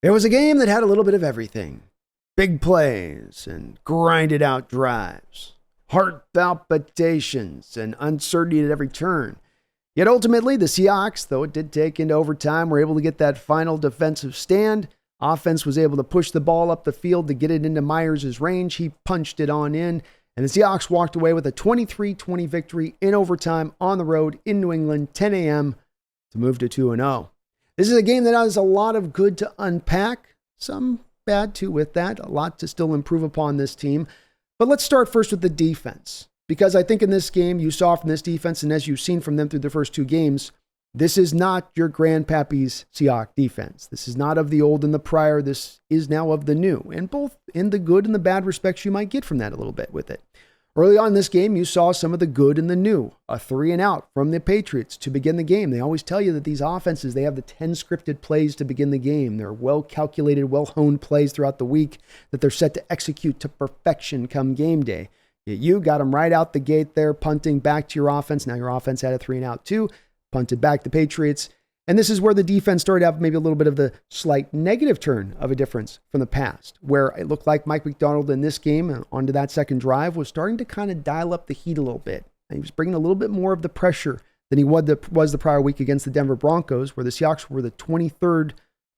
It was a game that had a little bit of everything. Big plays and grinded out drives, heart palpitations and uncertainty at every turn. Yet ultimately, the Seahawks, though it did take into overtime, were able to get that final defensive stand. Offense was able to push the ball up the field to get it into Meyers' range. He punched it on in, and the Seahawks walked away with a 23-20 victory in overtime on the road in New England, 10 a.m. to move to 2-0. This is a game that has a lot of good to unpack, some bad too with that, a lot to still improve upon this team. But let's start first with the defense, because I think in this game you saw from this defense, and as you've seen from them through the first two games, this is not your grandpappy's Seahawks defense. This is not of the old and the prior. This is now of the new, and both in the good and the bad respects you might get from that a little bit with it. Early on in this game, you saw some of the good and the new. A 3-and-out from the Patriots to begin the game. They always tell you that these offenses, they have the 10 scripted plays to begin the game. They're well-calculated, well-honed plays throughout the week that they're set to execute to perfection come game day. Yet you got them right out the gate there, punting back to your offense. Now your offense had a 3-and-out too, punted back the Patriots. And this is where the defense started out maybe a little bit of the slight negative turn of a difference from the past, where it looked like Mike Macdonald in this game, onto that second drive, was starting to kind of dial up the heat a little bit. And he was bringing a little bit more of the pressure than he was the prior week against the Denver Broncos, where the Seahawks were the 23rd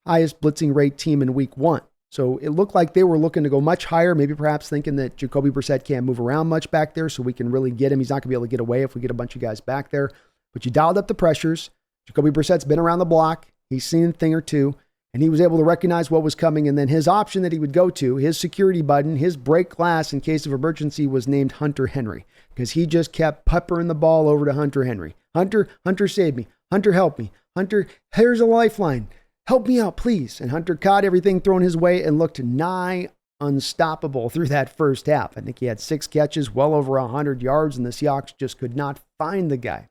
highest blitzing rate team in week 1. So it looked like they were looking to go much higher, maybe perhaps thinking that Jacoby Brissett can't move around much back there, so we can really get him. He's not going to be able to get away if we get a bunch of guys back there. But you dialed up the pressures. Jacoby Brissett's been around the block. He's seen a thing or two, and he was able to recognize what was coming. And then his option that he would go to, his security button, his break glass in case of emergency, was named Hunter Henry, because he just kept peppering the ball over to Hunter Henry. Hunter, save me. Hunter, help me. Hunter, here's a lifeline. Help me out, please. And Hunter caught everything thrown his way and looked nigh unstoppable through that first half. I think he had 6 catches, well over 100 yards, and the Seahawks just could not find the guy.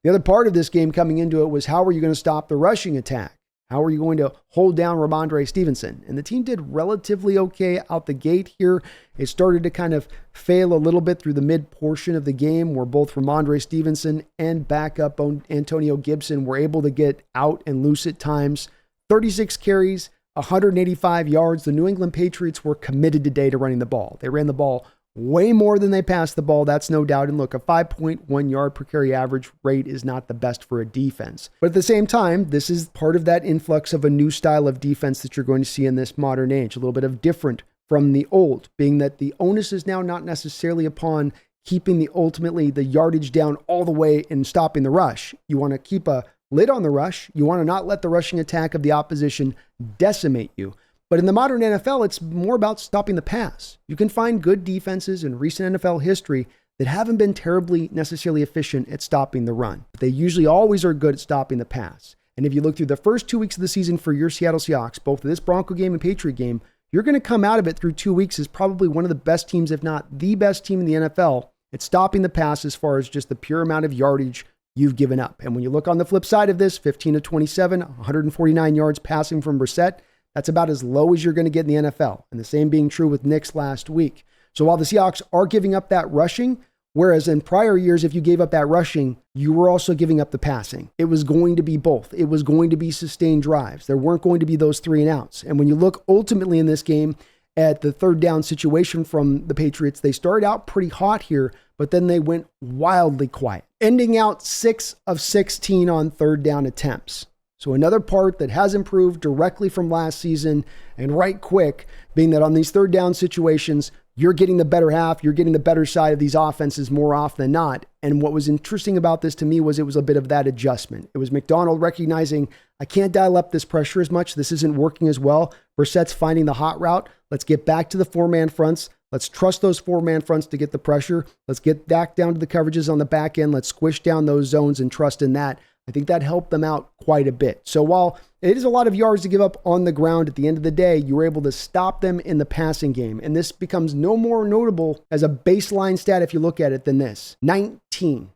The other part of this game coming into it was, how are you going to stop the rushing attack? How are you going to hold down Ramondre Stevenson? And the team did relatively okay out the gate here. It started to kind of fail a little bit through the mid portion of the game, where both Ramondre Stevenson and backup Antonio Gibson were able to get out and loose at times. 36 carries, 185 yards. The New England Patriots were committed today to running the ball. They ran the ball way more than they passed the ball, that's no doubt. And look, a 5.1 yard per carry average rate is not the best for a defense. But at the same time, this is part of that influx of a new style of defense that you're going to see in this modern age, a little bit of different from the old, being that the onus is now not necessarily upon keeping ultimately the yardage down all the way and stopping the rush. You want to keep a lid on the rush. You want to not let the rushing attack of the opposition decimate you. But in the modern NFL, it's more about stopping the pass. You can find good defenses in recent NFL history that haven't been terribly necessarily efficient at stopping the run. But they usually always are good at stopping the pass. And if you look through the first 2 weeks of the season for your Seattle Seahawks, both this Bronco game and Patriot game, you're going to come out of it through 2 weeks as probably one of the best teams, if not the best team in the NFL, at stopping the pass as far as just the pure amount of yardage you've given up. And when you look on the flip side of this, 15 to 27, 149 yards passing from Brissett, that's about as low as you're going to get in the NFL. And the same being true with Nick's last week. So while the Seahawks are giving up that rushing, whereas in prior years, if you gave up that rushing, you were also giving up the passing. It was going to be both. It was going to be sustained drives. There weren't going to be those 3-and-outs. And when you look ultimately in this game at the third down situation from the Patriots, they started out pretty hot here, but then they went wildly quiet, ending out 6 of 16 on third down attempts. So another part that has improved directly from last season, and right quick, being that on these third down situations, you're getting the better half, you're getting the better side of these offenses more often than not. And what was interesting about this to me was it was a bit of that adjustment. It was Macdonald recognizing, I can't dial up this pressure as much. This isn't working as well. Brissett's finding the hot route. Let's get back to the 4-man fronts. Let's trust those 4-man fronts to get the pressure. Let's get back down to the coverages on the back end. Let's squish down those zones and trust in that. I think that helped them out quite a bit. So while it is a lot of yards to give up on the ground, at the end of the day, you were able to stop them in the passing game. And this becomes no more notable as a baseline stat if you look at it than this. 19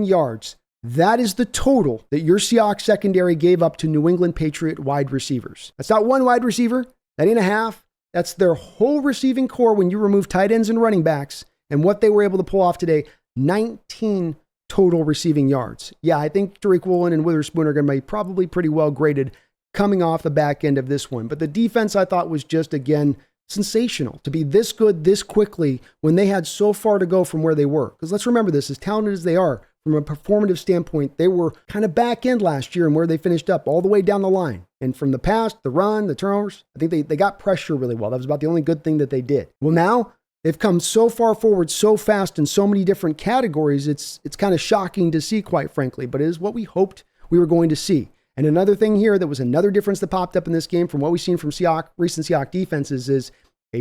yards. That is the total that your Seahawks secondary gave up to New England Patriot wide receivers. That's not one wide receiver. That ain't a half. That's their whole receiving core when you remove tight ends and running backs. And what they were able to pull off today, 19 total receiving yards. Yeah, I think Tariq Woolen and Witherspoon are going to be probably pretty well graded coming off the back end of this one. But the defense, I thought, was just, again, sensational to be this good this quickly when they had so far to go from where they were. Because let's remember this, as talented as they are, from a performative standpoint, they were kind of back end last year and where they finished up all the way down the line. And from the pass, the run, the turnovers, I think they got pressure really well. That was about the only good thing that they did. Well, now they've come so far forward so fast in so many different categories. It's kind of shocking to see, quite frankly, but it is what we hoped we were going to see. And another thing here that was another difference that popped up in this game from what we've seen from recent Seahawks defenses is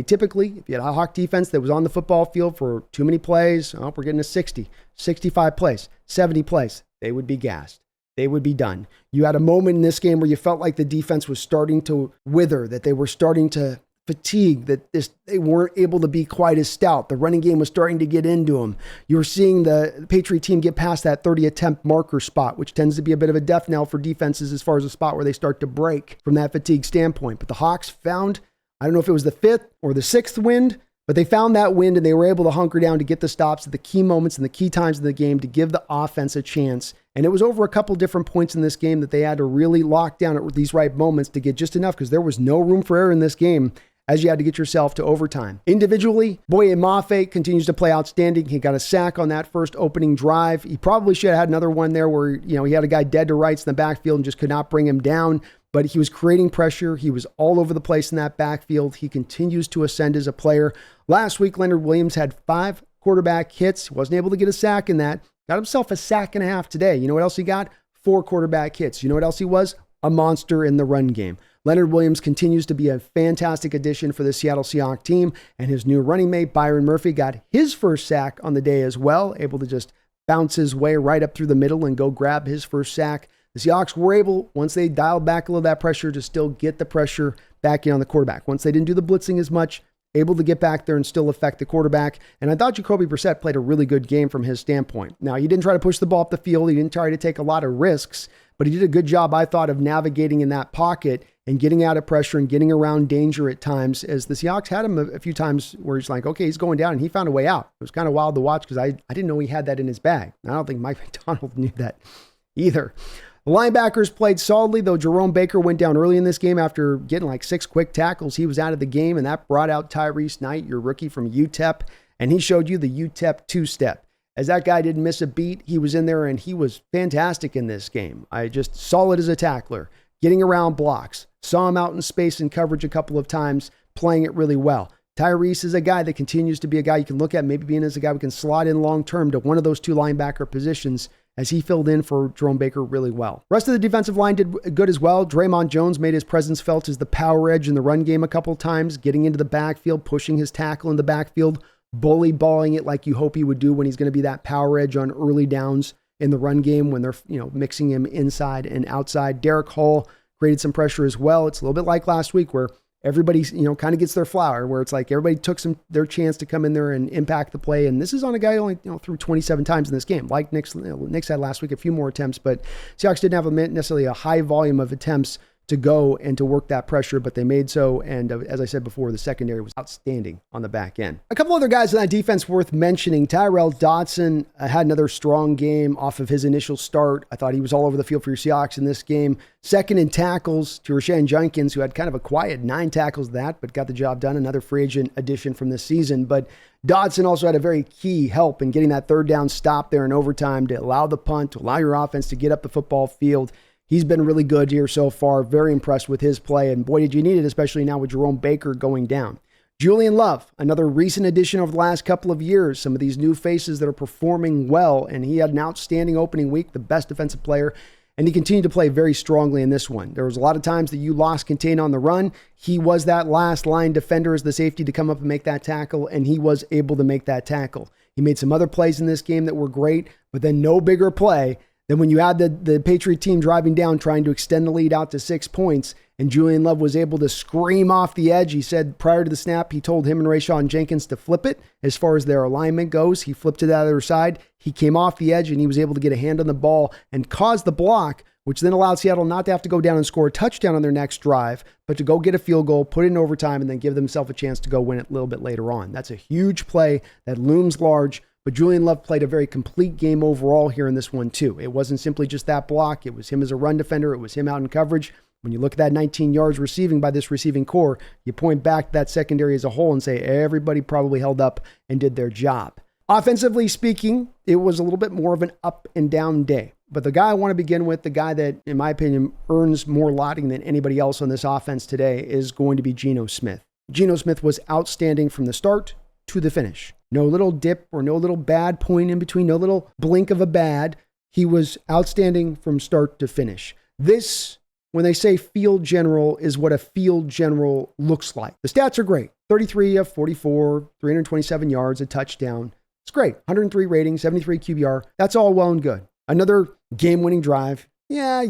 typically, if you had a Hawk defense that was on the football field for too many plays, we're getting a 60, 65 plays, 70 plays, they would be gassed. They would be done. You had a moment in this game where you felt like the defense was starting to wither, that they were starting to fatigue, that they weren't able to be quite as stout. The running game was starting to get into them. You were seeing the Patriot team get past that 30 attempt marker spot, which tends to be a bit of a death knell for defenses as far as a spot where they start to break from that fatigue standpoint. But the Hawks found, I don't know if it was the fifth or the sixth wind, but they found that wind and they were able to hunker down to get the stops at the key moments and the key times in the game to give the offense a chance. And it was over a couple different points in this game that they had to really lock down at these right moments to get just enough, because there was no room for error in this game as you had to get yourself to overtime. Individually, Boye Mafe continues to play outstanding. He got a sack on that first opening drive. He probably should have had another one there where, he had a guy dead to rights in the backfield and just could not bring him down. But he was creating pressure. He was all over the place in that backfield. He continues to ascend as a player. Last week, Leonard Williams had 5 quarterback hits. He wasn't able to get a sack in that. Got himself a sack and a half today. You know what else he got? 4 quarterback hits. You know what else he was? A monster in the run game. Leonard Williams continues to be a fantastic addition for the Seattle Seahawks team, and his new running mate, Byron Murphy, got his first sack on the day as well, able to just bounce his way right up through the middle and go grab his first sack. The Seahawks were able, once they dialed back a little of that pressure, to still get the pressure back in on the quarterback. Once they didn't do the blitzing as much, able to get back there and still affect the quarterback. And I thought Jacoby Brissett played a really good game from his standpoint. Now, he didn't try to push the ball up the field. He didn't try to take a lot of risks, but he did a good job, I thought, of navigating in that pocket and getting out of pressure and getting around danger at times, as the Seahawks had him a few times where he's like, okay, he's going down, and he found a way out. It was kind of wild to watch because I didn't know he had that in his bag. I don't think Mike McDonald knew that either. The linebackers played solidly, though Jerome Baker went down early in this game after getting like 6 quick tackles. He was out of the game, and that brought out Tyrese Knight, your rookie from UTEP, and he showed you the UTEP two-step. As that guy didn't miss a beat, he was in there, and he was fantastic in this game. Just solid as a tackler, getting around blocks. Saw him out in space and coverage a couple of times, playing it really well. Tyrese is a guy that continues to be a guy you can look at, maybe being as a guy we can slot in long-term to one of those 2 linebacker positions, as he filled in for Jerome Baker really well. Rest of the defensive line did good as well. Draymond Jones made his presence felt as the power edge in the run game a couple times, getting into the backfield, pushing his tackle in the backfield, bully balling it like you hope he would do when he's going to be that power edge on early downs in the run game when they're mixing him inside and outside. Derek Hall created some pressure as well. It's a little bit like last week where everybody, kind of gets their flower, where it's like everybody took their chance to come in there and impact the play. And this is on a guy who only threw 27 times in this game. Like Nick's had last week, a few more attempts, but Seahawks didn't have necessarily a high volume of attempts to go and to work that pressure, but they made so. And as I said before, the secondary was outstanding on the back end. A couple other guys in that defense worth mentioning. Tyrell Dodson had another strong game off of his initial start. I thought he was all over the field for your Seahawks in this game. Second in tackles to Rashaan Jenkins, who had kind of a quiet 9 tackles but got the job done. Another free agent addition from this season. But Dodson also had a very key help in getting that 3rd down stop there in overtime to allow the punt, to allow your offense to get up the football field. He's been really good here so far. Very impressed with his play. And boy, did you need it, especially now with Jerome Baker going down. Julian Love, another recent addition over the last couple of years. Some of these new faces that are performing well. And he had an outstanding opening week, the best defensive player. And he continued to play very strongly in this one. There was a lot of times that you lost contain on the run. He was that last line defender as the safety to come up and make that tackle. And he was able to make that tackle. He made some other plays in this game that were great, but then no bigger play than when you had the Patriot team driving down, trying to extend the lead out to 6 points, and Julian Love was able to scream off the edge. He said prior to the snap, he told him and Rashaan Jenkins to flip it as far as their alignment goes. He flipped to the other side. He came off the edge, and he was able to get a hand on the ball and cause the block, which then allowed Seattle not to have to go down and score a touchdown on their next drive, but to go get a field goal, put it in overtime, and then give themselves a chance to go win it a little bit later on. That's a huge play that looms large. But Julian Love played a very complete game overall here in this one too. It wasn't simply just that block. It was him as a run defender. It was him out in coverage. When you look at that 19 yards receiving by this receiving core, you point back to that secondary as a whole and say everybody probably held up and did their job. Offensively speaking, it was a little bit more of an up and down day. But the guy I want to begin with, the guy that, in my opinion, earns more lauding than anybody else on this offense today is going to be Geno Smith. Geno Smith was outstanding from the start to the finish. No little dip or no little bad point in between, no little blink of a bad. He was outstanding from start to finish. This, when they say field general, is what a field general looks like. The stats are great. 33 of 44, 327 yards, a touchdown. It's great. 103 rating, 73 QBR. That's all well and good. Another game-winning drive. Yeah.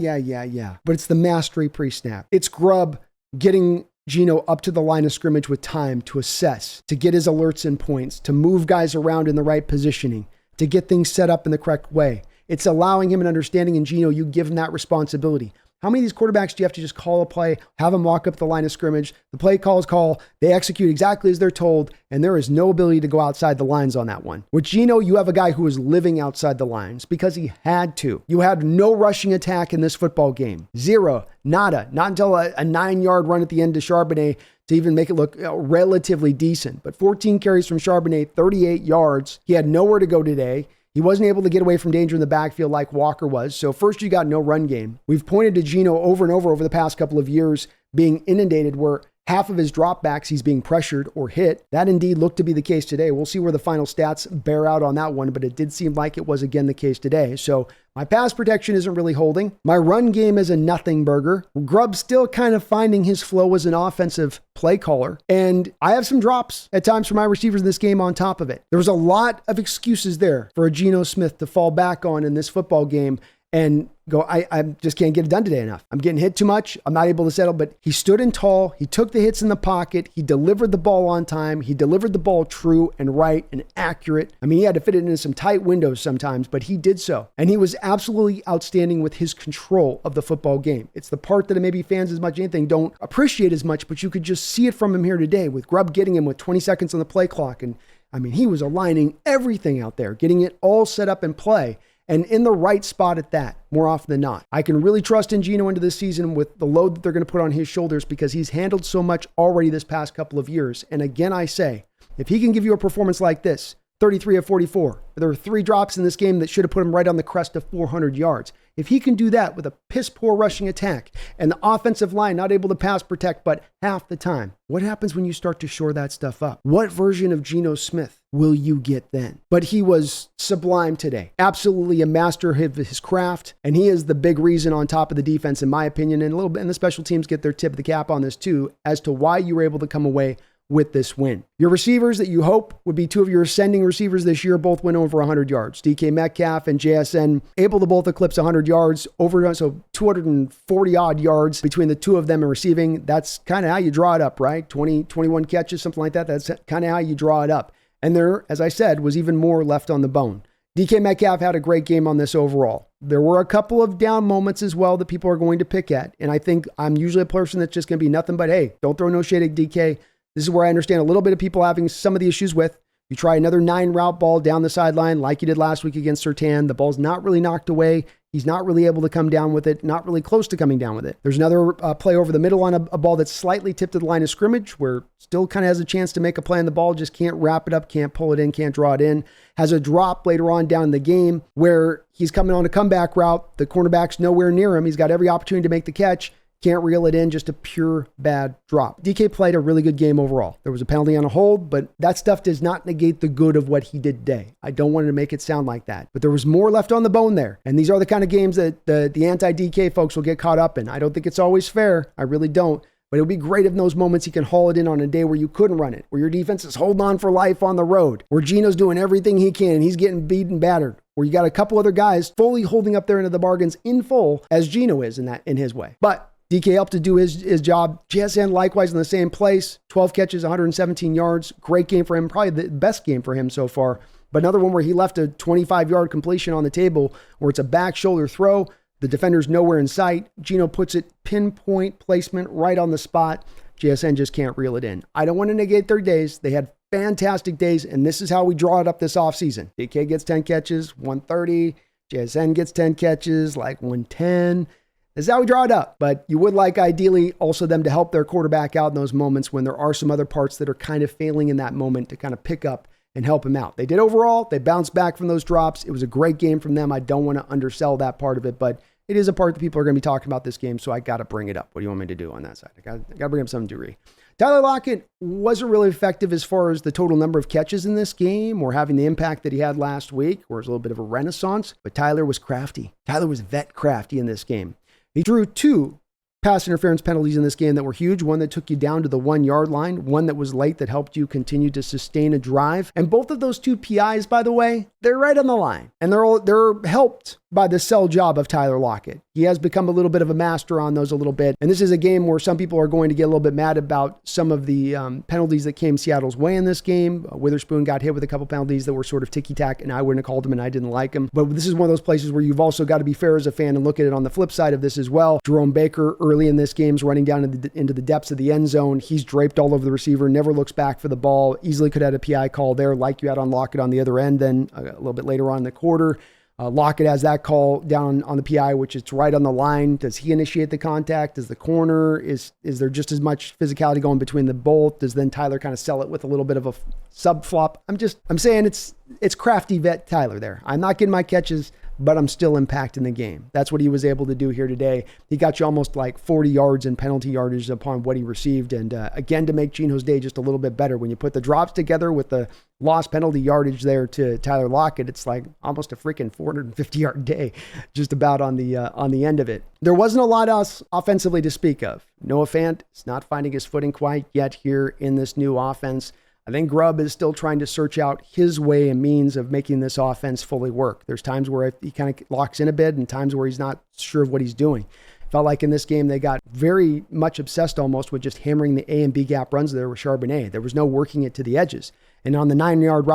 But it's the mastery pre-snap. It's Grubb getting Geno up to the line of scrimmage with time to assess, to get his alerts and points, to move guys around in the right positioning, to get things set up in the correct way. It's allowing him an understanding, and Geno, you give him that responsibility. How many of these quarterbacks do you have to just call a play, have them walk up the line of scrimmage, the play calls call, they execute exactly as they're told, and there is no ability to go outside the lines on that one. With Geno, you have a guy who is living outside the lines because he had to. You had no rushing attack in this football game. Zero. Nada. Not until a 9-yard run at the end to Charbonnet to even make it look relatively decent. But 14 carries from Charbonnet, 38 yards. He had nowhere to go today. He wasn't able to get away from danger in the backfield like Walker was. So first you got no run game. We've pointed to Geno over and over the past couple of years being inundated where half of his dropbacks he's being pressured or hit. That indeed looked to be the case today. We'll see where the final stats bear out on that one, but it did seem like it was again the case today. So my pass protection isn't really holding. My run game is a nothing burger. Grubb's still kind of finding his flow as an offensive play caller. And I have some drops at times for my receivers in this game on top of it. There was a lot of excuses there for a Geno Smith to fall back on in this football game and go, I just can't get it done today enough. I'm getting hit too much. I'm not able to settle. But he stood in tall. He took the hits in the pocket. He delivered the ball on time. He delivered the ball true and right and accurate. I mean, he had to fit it into some tight windows sometimes, but he did so. And he was absolutely outstanding with his control of the football game. It's the part that maybe fans as much as anything don't appreciate as much, but you could just see it from him here today with Grubb getting him with 20 seconds on the play clock. And I mean, he was aligning everything out there, getting it all set up in play. And in the right spot at that, more often than not. I can really trust in Geno into this season with the load that they're going to put on his shoulders because he's handled so much already this past couple of years. And again, I say, if he can give you a performance like this, 33 of 44, there were 3 drops in this game that should have put him right on the crest of 400 yards. If he can do that with a piss-poor rushing attack and the offensive line not able to pass protect but half the time, what happens when you start to shore that stuff up? What version of Geno Smith will you get then? But he was sublime today. Absolutely a master of his craft, and he is the big reason on top of the defense, in my opinion, and a little bit, and the special teams get their tip of the cap on this too, as to why you were able to come away with this win. Your receivers that you hope would be 2 of your ascending receivers this year both went over 100 yards. DK Metcalf and JSN able to both eclipse 100 yards over, so 240 odd yards between the 2 of them in receiving. That's kind of how you draw it up, right? 21 catches, something like that. That's kind of how you draw it up. And there, as I said, was even more left on the bone. DK Metcalf had a great game on this overall. There were a couple of down moments as well that people are going to pick at. And I think I'm usually a person that's just going to be nothing but, hey, don't throw no shade at DK. This is where I understand a little bit of people having some of the issues with. You try another 9-route ball down the sideline like you did last week against Surtain. The ball's not really knocked away. He's not really able to come down with it, not really close to coming down with it. There's another play over the middle on a ball that's slightly tipped to the line of scrimmage where still kind of has a chance to make a play on the ball, just can't wrap it up, can't pull it in, can't draw it in. Has a drop later on down in the game where he's coming on a comeback route. The cornerback's nowhere near him. He's got every opportunity to make the catch. Can't reel it in, just a pure bad drop. DK played a really good game overall. There was a penalty on a hold, but that stuff does not negate the good of what he did today. I don't want to make it sound like that, but there was more left on the bone there. And these are the kind of games that the anti-DK folks will get caught up in. I don't think it's always fair. I really don't. But it would be great if in those moments he can haul it in on a day where you couldn't run it, where your defense is holding on for life on the road, where Geno's doing everything he can and he's getting beat and battered, where you got a couple other guys fully holding up their end of the bargains in full as Geno is in his way. But DK helped to do his job. JSN likewise in the same place. 12 catches, 117 yards. Great game for him. Probably the best game for him so far. But another one where he left a 25-yard completion on the table where it's a back shoulder throw. The defender's nowhere in sight. Geno puts it pinpoint placement right on the spot. JSN just can't reel it in. I don't want to negate their days. They had fantastic days, and this is how we draw it up this offseason. DK gets 10 catches, 130. JSN gets 10 catches, like 110. This is how we draw it up. But you would like ideally also them to help their quarterback out in those moments when there are some other parts that are kind of failing in that moment to kind of pick up and help him out. They did overall. They bounced back from those drops. It was a great game from them. I don't want to undersell that part of it, but it is a part that people are going to be talking about this game, so I got to bring it up. What do you want me to do on that side? I got to bring up some degree. Tyler Lockett wasn't really effective as far as the total number of catches in this game or having the impact that he had last week, or was a little bit of a renaissance, but Tyler was crafty. Tyler was vet crafty in this game. He drew 2 pass interference penalties in this game that were huge. One that took you down to the 1 yard line, one that was late that helped you continue to sustain a drive. And both of those 2 PIs, by the way, they're right on the line. And they're helped by the sell job of Tyler Lockett. He has become a little bit of a master on those a little bit. And this is a game where some people are going to get a little bit mad about some of the penalties that came Seattle's way in this game. Witherspoon got hit with a couple penalties that were sort of ticky-tack, and I wouldn't have called them, and I didn't like them. But this is one of those places where you've also got to be fair as a fan and look at it on the flip side of this as well. Jerome Baker early in this game is running down into the depths of the end zone. He's draped all over the receiver, never looks back for the ball. Easily could have had a PI call there like you had on Lockett on the other end. Then a little bit later on in the quarter, Lockett has that call down on the PI, which is right on the line. Does he initiate the contact? Does the corner, is there just as much physicality going between the both? Does then Tyler kind of sell it with a little bit of a sub flop? I'm saying it's crafty vet Tyler there. I'm not getting my catches, but I'm still impacting the game. That's what he was able to do here today. He got you almost like 40 yards in penalty yardage upon what he received. And again, to make Geno's day just a little bit better, when you put the drops together with the lost penalty yardage there to Tyler Lockett, it's like almost a freaking 450-yard day just about on the end of it. There wasn't a lot else offensively to speak of. Noah Fant is not finding his footing quite yet here in this new offense. I think Grubb is still trying to search out his way and means of making this offense fully work. There's times where he kind of locks in a bit and times where he's not sure of what he's doing. Felt like in this game, they got very much obsessed almost with just hammering the A and B gap runs there with Charbonnet. There was no working it to the edges. And on the 9-yard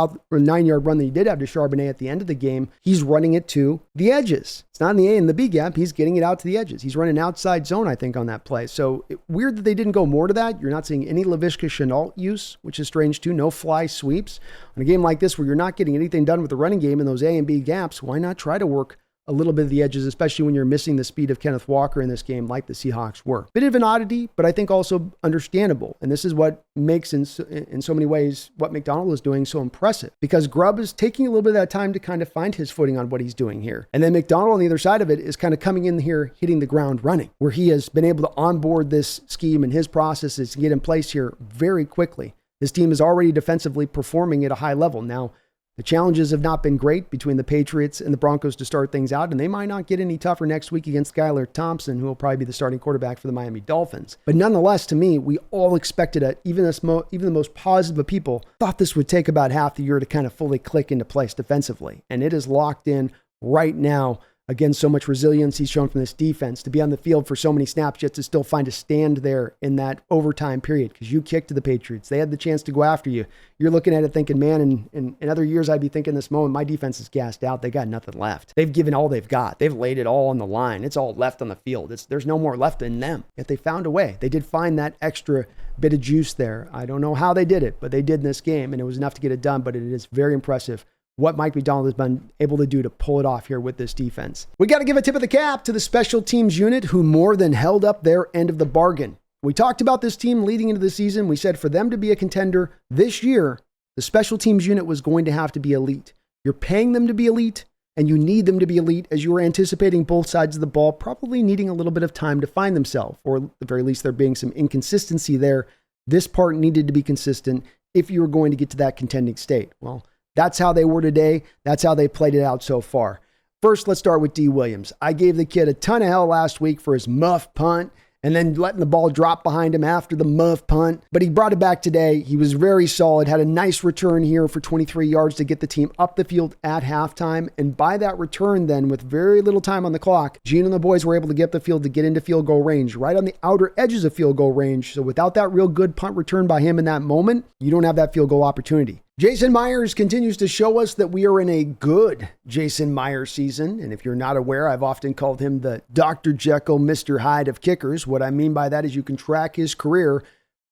run that he did have to Charbonnet at the end of the game, he's running it to the edges. It's not in the A and the B gap. He's getting it out to the edges. He's running outside zone, I think, on that play. So weird that they didn't go more to that. You're not seeing any Laviska Shenault use, which is strange too. No fly sweeps. On a game like this where you're not getting anything done with the running game in those A and B gaps, why not try to work a little bit of the edges, especially when you're missing the speed of Kenneth Walker in this game like the Seahawks were. Bit of an oddity, but I think also understandable. And this is what makes, in so many ways, what McDonald is doing so impressive. Because Grubb is taking a little bit of that time to kind of find his footing on what he's doing here. And then McDonald on the other side of it is kind of coming in here, hitting the ground running, where he has been able to onboard this scheme and his processes to get in place here very quickly. This team is already defensively performing at a high level. Now, the challenges have not been great between the Patriots and the Broncos to start things out, and they might not get any tougher next week against Skylar Thompson, who will probably be the starting quarterback for the Miami Dolphins. But nonetheless, to me, we all expected it. Even the most positive of people thought this would take about half the year to kind of fully click into place defensively, and it is locked in right now. Again, so much resilience he's shown from this defense to be on the field for so many snaps, yet to still find a stand there in that overtime period because you kicked to the Patriots. They had the chance to go after you. You're looking at it thinking, man, in other years, I'd be thinking this moment, my defense is gassed out. They got nothing left. They've given all they've got. They've laid it all on the line. It's all left on the field. There's no more left in them. Yet they found a way. They did find that extra bit of juice there. I don't know how they did it, but they did in this game, and it was enough to get it done, but it is very impressive what Mike McDonald has been able to do to pull it off here with this defense. We got to give a tip of the cap to the special teams unit who more than held up their end of the bargain. We talked about this team leading into the season. We said for them to be a contender this year, the special teams unit was going to have to be elite. You're paying them to be elite, and you need them to be elite as you were anticipating both sides of the ball probably needing a little bit of time to find themselves, or at the very least there being some inconsistency there. This part needed to be consistent if you were going to get to that contending state. Well, that's how they were today. That's how they played it out so far. First, let's start with D. Williams. I gave the kid a ton of hell last week for his muff punt and then letting the ball drop behind him after the muff punt. But he brought it back today. He was very solid, had a nice return here for 23 yards to get the team up the field at halftime. And by that return then, with very little time on the clock, Geno and the boys were able to get up the field to get into field goal range, right on the outer edges of field goal range. So without that real good punt return by him in that moment, you don't have that field goal opportunity. Jason Meyers continues to show us that we are in a good Jason Meyers season. And if you're not aware, I've often called him the Dr. Jekyll, Mr. Hyde of kickers. What I mean by that is you can track his career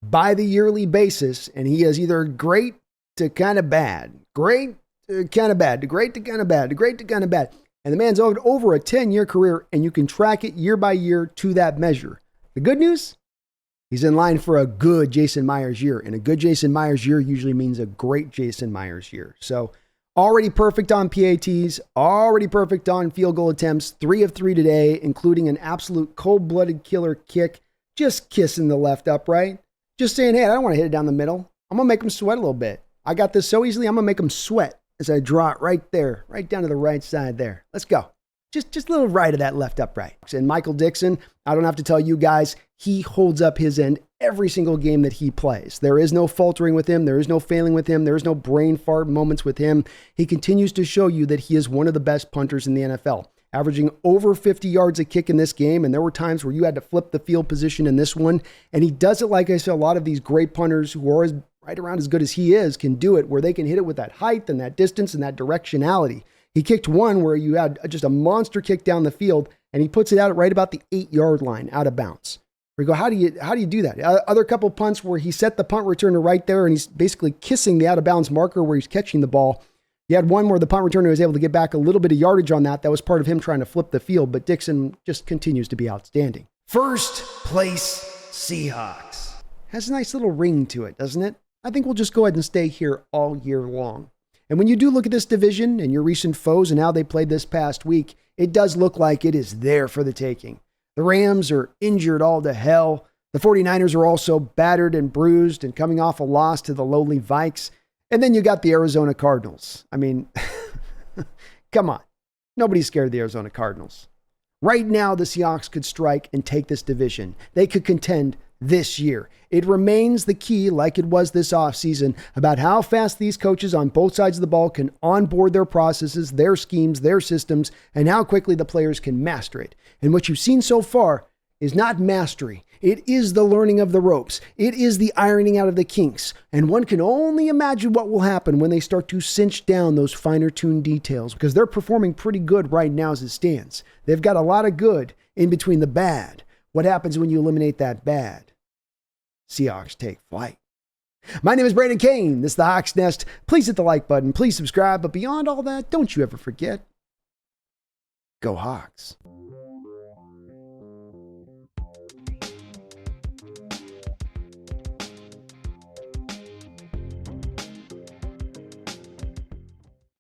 by the yearly basis, and he is either great to kind of bad, great to kind of bad, to great to kind of bad, to great to kind of bad. And the man's over a 10-year career, and you can track it year by year to that measure. The good news? He's in line for a good Jason Meyers year, and a good Jason Meyers year usually means a great Jason Meyers year. So already perfect on PATs, already perfect on field goal attempts, 3 of 3 today, including an absolute cold-blooded killer kick, just kissing the left upright. Just saying, hey, I don't want to hit it down the middle. I'm going to make him sweat a little bit. I got this so easily, I'm going to make him sweat as I draw it right there, right down to the right side there. Let's go. Just a little right of that left upright. And Michael Dixon, I don't have to tell you guys, he holds up his end every single game that he plays. There is no faltering with him. There is no failing with him. There is no brain fart moments with him. He continues to show you that he is one of the best punters in the NFL, averaging over 50 yards a kick in this game. And there were times where you had to flip the field position in this one. And he does it like I said, a lot of these great punters who are right around as good as he is can do it, where they can hit it with that height and that distance and that directionality. He kicked one where you had just a monster kick down the field, and he puts it out at right about the 8-yard line out of bounds. We go, how do you do that? Other couple punts where he set the punt returner right there, and he's basically kissing the out of bounds marker where he's catching the ball. You had one where the punt returner was able to get back a little bit of yardage on that. That was part of him trying to flip the field, but Dixon just continues to be outstanding. First place Seahawks. Has a nice little ring to it, doesn't it? I think we'll just go ahead and stay here all year long. And when you do look at this division and your recent foes and how they played this past week, it does look like it is there for the taking. The Rams are injured all to hell. The 49ers are also battered and bruised and coming off a loss to the lowly Vikes. And then you got the Arizona Cardinals. I mean, come on. Nobody's scared of the Arizona Cardinals. Right now, the Seahawks could strike and take this division. They could contend this year. It remains the key, like it was this offseason, about how fast these coaches on both sides of the ball can onboard their processes, their schemes, their systems, and how quickly the players can master it. And what you've seen so far is not mastery. It is the learning of the ropes. It is the ironing out of the kinks. And one can only imagine what will happen when they start to cinch down those finer-tuned details, because they're performing pretty good right now as it stands. They've got a lot of good in between the bad. What happens when you eliminate that bad? Seahawks take flight. My name is Brandon Kane. This is the Hawks Nest. Please hit the like button. Please subscribe. But beyond all that, don't you ever forget, go Hawks.